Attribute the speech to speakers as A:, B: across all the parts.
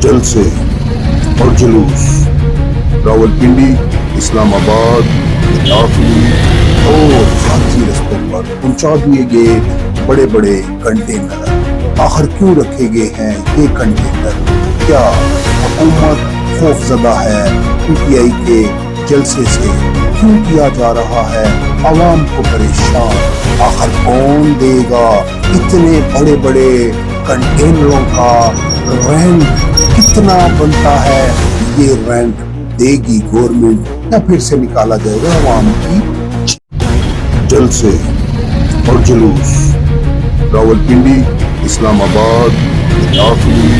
A: जलसे और जुलूस रावलपिंडी, इस्लामाबाद, दाखिली और भारतीय रस्तों पर पहुंचा दिए गए बड़े बड़े कंटेनर। आखिर क्यों रखे गए हैं ये कंटेनर? क्या हुकूमत खौफजदा है? पीटीआई के जलसे से क्यों किया जा रहा है आवाम को परेशान? आखिर कौन देगा इतने बड़े बड़े कंटेनरों का रेंट? कितना बनता है ये रेंट? देगी गवर्नमेंट या फिर से निकाला जाएगा आवाम की? जलसे और जुलूस रावलपिंडी, इस्लामाबाद, दाखिली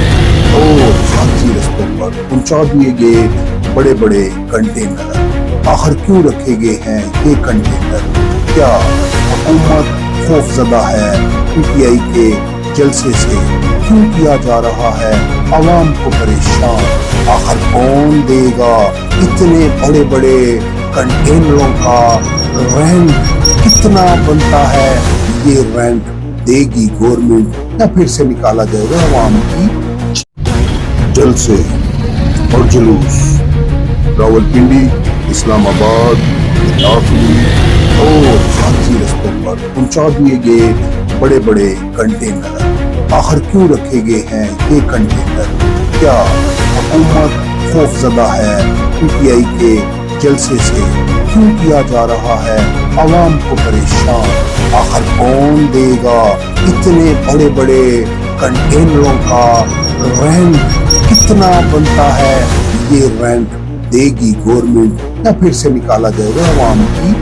A: और भारतीय रस्तों पर पहुंचा दिए गए बड़े बड़े कंटेनर। आखिर क्यों रखे गए हैं ये कंटेनर? क्या हुकूमत खौफजदा है? पीटीआई के जलसे से क्यों किया जा रहा है आवाम को परेशान? आखिर कौन देगा इतने बड़े बड़े कंटेनरों का रेंट? कितना बनता है ये रेंट? देगी गवर्नमेंट या फिर से निकाला जाएगा आवाम की? जलसे और जुलूस रावलपिंडी, इस्लामाबाद, दाखिली और भारतीय रस्तों पर पहुंचा दिए गए बड़े बड़े कंटेनर। आखिर क्यों रखे गए हैं ये कंटेनर? क्या हुकूमत खौफजदा है? पीटीआई के जलसे से क्यों किया जा रहा है आवाम को परेशान? आखिर कौन देगा इतने बड़े बड़े कंटेनरों का रेंट? कितना बनता है ये रेंट? देगी गवर्नमेंट या फिर से निकाला जाएगा आवाम की?